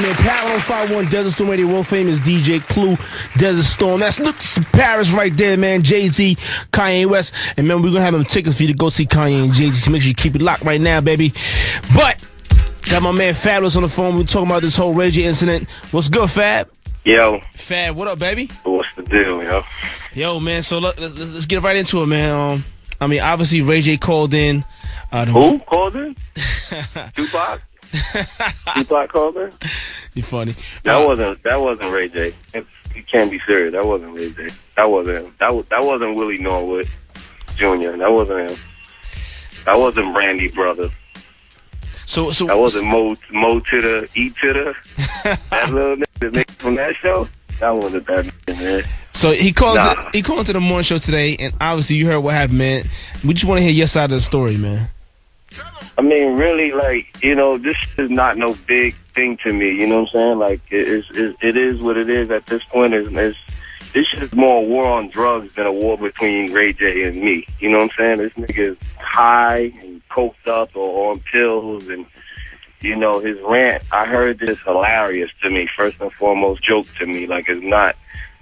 Man, Paradise 51 Desert Storm Radio, world famous DJ Clue, Desert Storm. That's look Paris right there, man. Jay-Z, Kanye West. And man, we're gonna have them tickets for you to go see Kanye and Jay-Z. So make sure you keep it locked right now, baby. But got my man Fabolous on the phone. We're talking about this whole Ray J incident. What's good, Fab? Yo. Fab, what up, baby? What's the deal, yo? Yo, man, so let's get right into it, man. I mean, obviously, Ray J called in. Who called in? Tupac? Tupac called in? You funny. That wasn't Ray J. You can't be serious. That wasn't Ray J. That wasn't him. That wasn't Willie Norwood Jr. That wasn't him. That wasn't Brandy Brother. So that wasn't Mo to the E to the that little nigga from that show. That wasn't that nigga, man. So he called to the morning show today, and obviously you heard what happened, man. We just want to hear your side of the story, man. I mean, really, like, you know, this is not no big thing to me. You know what I'm saying? Like, it is what it is at this point. This is more a war on drugs than a war between Ray J and me. You know what I'm saying? This nigga is high and coked up or on pills, and you know, his rant, I heard this hilarious to me. First and foremost, joke to me. Like, it's not.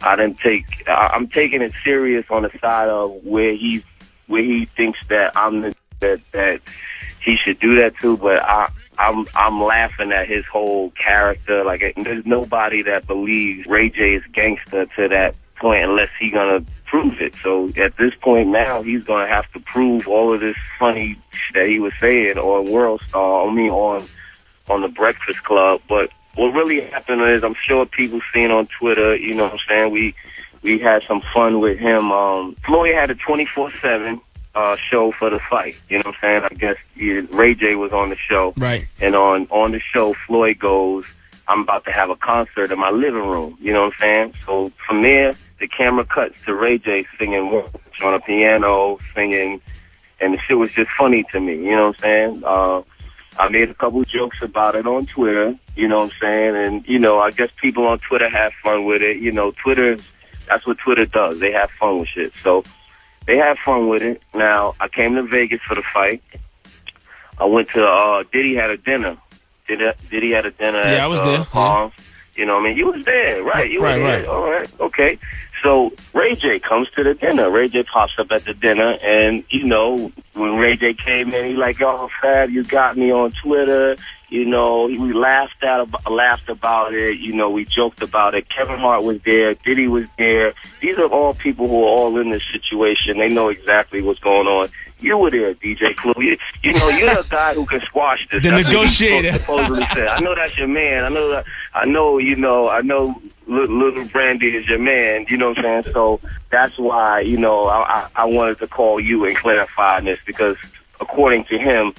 I'm taking it serious on the side of where he thinks that that he should do that too, but I'm laughing at his whole character. Like, there's nobody that believes Ray J is gangster to that point unless he's gonna prove it. So at this point now, he's gonna have to prove all of this funny that he was saying on World Star. I mean, on the Breakfast Club. But what really happened is, I'm sure people seen on Twitter. You know what I'm saying? We had some fun with him. Floyd had a 24/7. Show for the fight. You know what I'm saying? I guess Ray J was on the show. Right. And on the show, Floyd goes, I'm about to have a concert in my living room. You know what I'm saying? So from there, the camera cuts to Ray J singing on a piano, singing, and the shit was just funny to me. You know what I'm saying? I made a couple jokes about it on Twitter. You know what I'm saying? And, you know, I guess people on Twitter have fun with it. You know, that's what Twitter does. They have fun with shit. So they had fun with it. Now, I came to Vegas for the fight. I went to, Diddy had a dinner. Diddy had a dinner at I was there. Palms. Yeah. You know what I mean? You was there, right? You were there. Right. All right, okay. So Ray J comes to the dinner. Ray J pops up at the dinner, and, you know, when Ray J came in, he like, oh, Fab, you got me on Twitter. You know, we laughed about it. You know, we joked about it. Kevin Hart was there. Diddy was there. These are all people who are all in this situation. They know exactly what's going on. You were there, DJ Clue. You know, you're the guy who can squash this. The negotiator. Supposedly said. I know that's your man. I know. Little Brandy is your man. You know what I'm saying? So that's why, you know, I wanted to call you and clarify this, because according to him,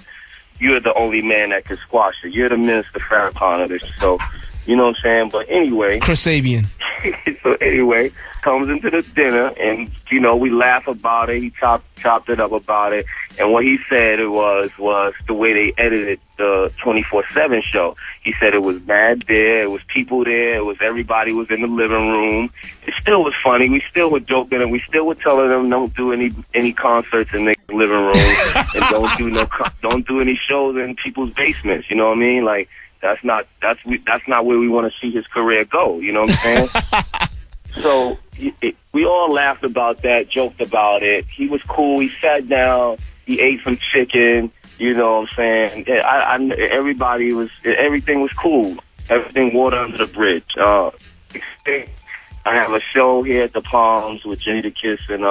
you're the only man that can squash it. You're the Minister Farrakhan of this. So, you know what I'm saying? But anyway. Chris Sabian. So anyway, comes into the dinner, and, you know, we laugh about it. He chopped it up about it. And what he said it was the way they edited the 24/7 show. He said it was mad there. It was people there. It was everybody was in the living room. It still was funny. We still were joking, and we still were telling them don't do any concerts in their living room, and don't do any shows in people's basements. You know what I mean? Like, that's not where we want to see his career go. You know what I'm saying? So we all laughed about that, joked about it. He was cool. He sat down. He ate some chicken. You know what I'm saying? Everything was cool. Everything water under the bridge. I have a show here at the Palms with Jadakiss and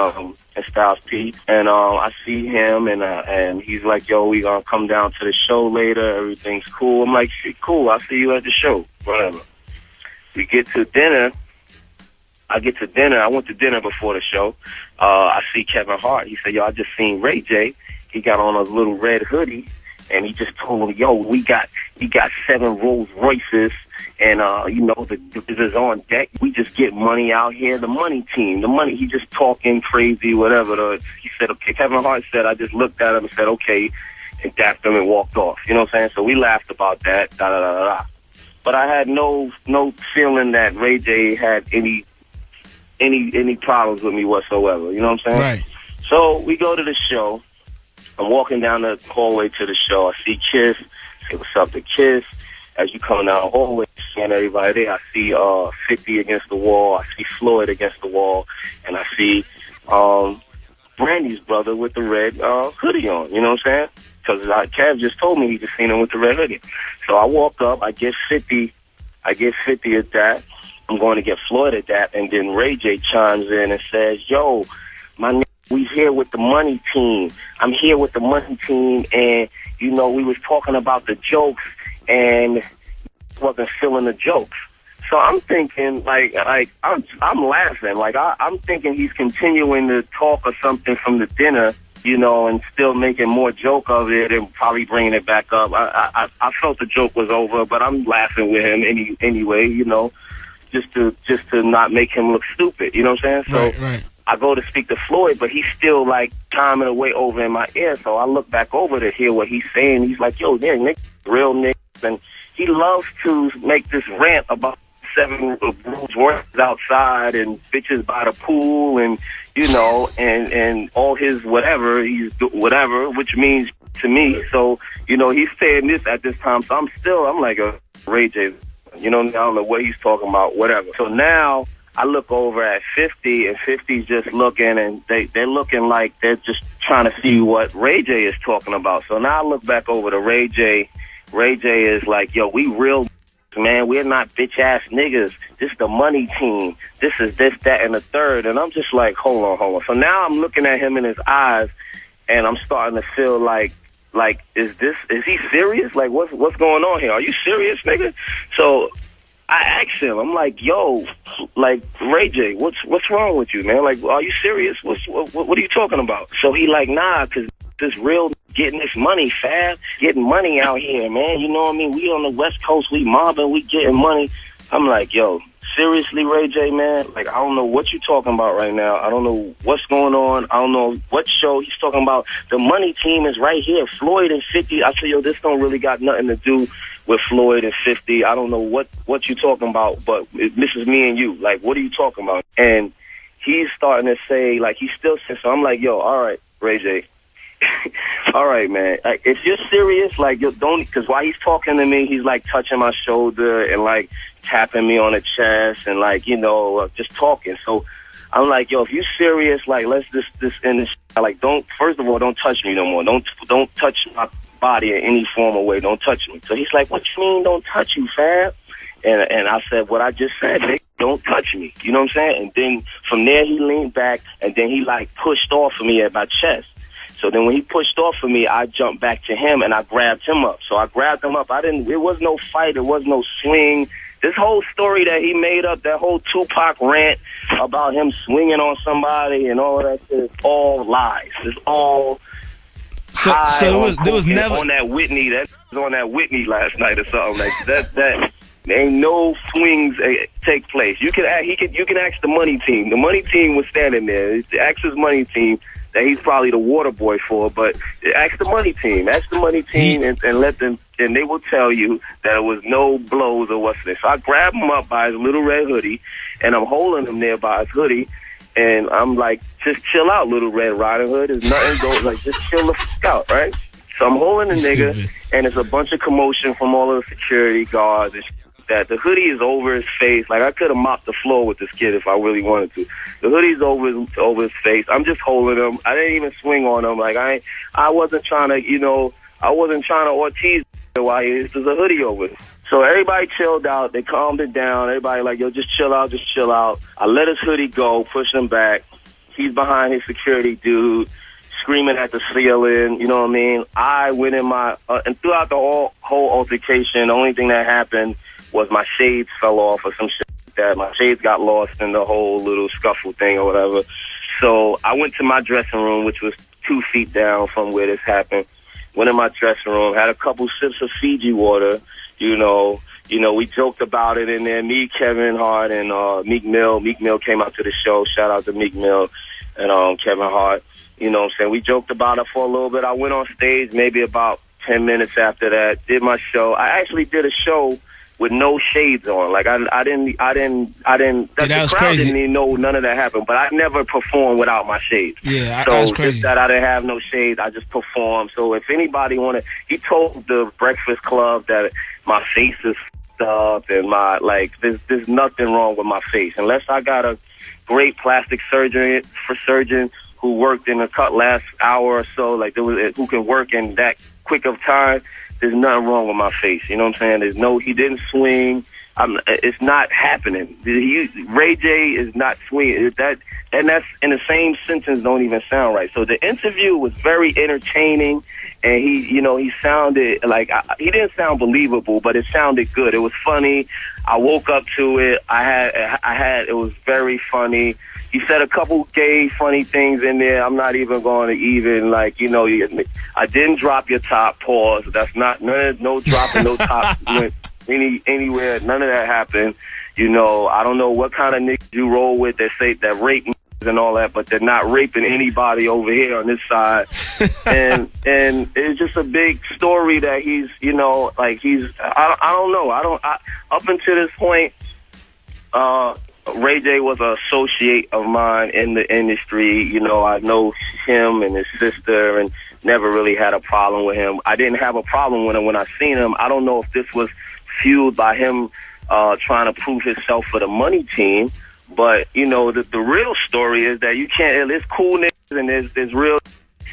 Styles P, and I see him, and he's like, yo, we gonna come down to the show later. Everything's cool. I'm like, shit, cool. I'll see you at the show. Whatever. We get to dinner. I went to dinner before the show. I see Kevin Hart. He said, yo, I just seen Ray J. He got on a little red hoodie, and he just told me, yo, we got 7 Rolls Royces, and, you know, the is on deck. We just get money out here. The money team, he just talking crazy, whatever. He said, okay, Kevin Hart said, I just looked at him and said, okay, and dapped him and walked off. You know what I'm saying? So we laughed about that, da-da-da-da-da. But I had no feeling that Ray J had any problems with me whatsoever. You know what I'm saying? Right. So we go to the show. I'm walking down the hallway to the show. I see Kiss. Say what's up to Kiss. As you come down the hallway, and everybody there. I see 50 against the wall. I see Floyd against the wall, and I see Brandy's brother with the red hoodie on. You know what I'm saying? Because Kev just told me he just seen him with the red hoodie. So I walk up. I get 50. I get 50 at that. I'm going to get Floyd at that, and then Ray J chimes in and says, "Yo, my nigga, we here with the money team. I'm here with the money team, and you know we was talking about the jokes, and wasn't feeling the jokes." So I'm thinking, like I'm laughing, like I'm thinking he's continuing to talk or something from the dinner, you know, and still making more joke of it and probably bringing it back up. I felt the joke was over, but I'm laughing with him anyway, you know. Just to not make him look stupid, you know what I'm saying? So right. I go to speak to Floyd, but he's still like chiming away over in my ear. So I look back over to hear what he's saying. He's like, "Yo, yeah, Nick, real Nick," and he loves to make this rant about 7 Rolls Royces outside and bitches by the pool, and you know, and all his whatever which means to me. So you know, he's saying this at this time. So I'm like a Ray J. You know, I don't know what he's talking about, whatever. So now I look over at 50, and 50's just looking, and they're looking like they're just trying to see what Ray J is talking about. So now I look back over to Ray J. Ray J is like, "Yo, we real, man. We're not bitch-ass niggas. This the money team. This is this, that, and the third." And I'm just like, hold on. So now I'm looking at him in his eyes, and I'm starting to feel like, is he serious? Like, what's going on here? Are you serious, nigga? So I asked him, I'm like, "Yo, like, Ray J, what's wrong with you, man? Like, are you serious? What are you talking about?" So he like, "Nah, cause this real getting this money, Fab, getting money out here, man. You know what I mean? We on the West Coast, we mobbing, we getting money." I'm like, "Yo, seriously, Ray J, man? Like, I don't know what you're talking about right now. I don't know what's going on. I don't know what show he's talking about. The money team is right here. Floyd and 50. I said, "Yo, this don't really got nothing to do with Floyd and 50. I don't know what you're talking about, but this is me and you. Like, what are you talking about?" And he's starting to say, like, he still says, so I'm like, "Yo, all right, Ray J." All right, man. Like, if you're serious, like, you don't, because while he's talking to me, he's like touching my shoulder and like tapping me on the chest and like, you know, just talking. So I'm like, "Yo, if you serious, like, let's just end this. Like, first of all, don't touch me no more. Don't touch my body in any form or way. Don't touch me." So he's like, "What you mean, don't touch you, Fab?" And I said what I just said, "Nick, don't touch me." You know what I'm saying? And then from there he leaned back, and then he like pushed off of me at my chest. So then when he pushed off of me, I jumped back to him and I grabbed him up. So I grabbed him up. It was no fight. It was no swing. This whole story that he made up, that whole Tupac rant about him swinging on somebody and all that shit, is all lies. It's all so there was never on that Whitney. That was on that Whitney last night or something like that. That ain't no swings take place. You can ask the money team. The money team was standing there. Ask his money team that he's probably the water boy for, but ask the money team. Ask the money team and let them, and they will tell you that it was no blows or what's this. So I grab him up by his little red hoodie, and I'm holding him there by his hoodie, and I'm like, "Just chill out, Little Red Riding Hood. There's nothing going, like, just chill the fuck out, right?" So I'm holding the nigga, Stupid. and it's a bunch of commotion from all of the security guards and that. The hoodie is over his face. Like, I could have mopped the floor with this kid if I really wanted to. The hoodie's over his face. I'm just holding him. I didn't even swing on him. Like, I wasn't trying to, you know, I wasn't trying to Ortiz while there's a hoodie over it. So everybody chilled out. They calmed it down. Everybody like, "Yo, just chill out, just chill out." I let his hoodie go, pushed him back. He's behind his security dude, screaming at the ceiling. You know what I mean? I went in my, and throughout the whole altercation, the only thing that happened was my shades fell off or some shit like that. My shades got lost in the whole little scuffle thing or whatever. So I went to my dressing room, which was 2 feet down from where this happened. Went in my dressing room, had a couple sips of Fiji water. You know, we joked about it in there. Me, Kevin Hart, and Meek Mill. Meek Mill came out to the show. Shout out to Meek Mill and Kevin Hart. You know what I'm saying? We joked about it for a little bit. I went on stage maybe about 10 minutes after that, did my show. I actually did a show with no shades on. Like, I didn't, the crowd crazy. didn't even know none of that happened, but I never performed without my shades. Yeah, so that was crazy. Just that I didn't have no shades, I just performed. So if anybody he told the Breakfast Club that my face is jacked up and there's nothing wrong with my face unless I got a great plastic surgeon who worked in the last hour or so, like who can work in that quick of time. There's nothing wrong with my face. You know what I'm saying? He didn't swing. It's not happening. Ray J is not swinging. And that's in the same sentence don't even sound right. So the interview was very entertaining, and he sounded like he didn't sound believable, but it sounded good. It was funny. I woke up to it. It was very funny. He said a couple gay funny things in there. I'm not even going to I didn't drop your top, pause. That's not no dropping no top anywhere. None of that happened. I don't know what kind of niggas you roll with that say that rape and all that, but they're not raping anybody over here on this side. and it's just a big story that he's I don't know. Up until this point, Ray J was an associate of mine in the industry. I know him and his sister and never really had a problem with him. I didn't have a problem with him when I seen him. I don't know if this was fueled by him trying to prove himself for the money team. But, the real story is that you can't, there's cool niggas and there's real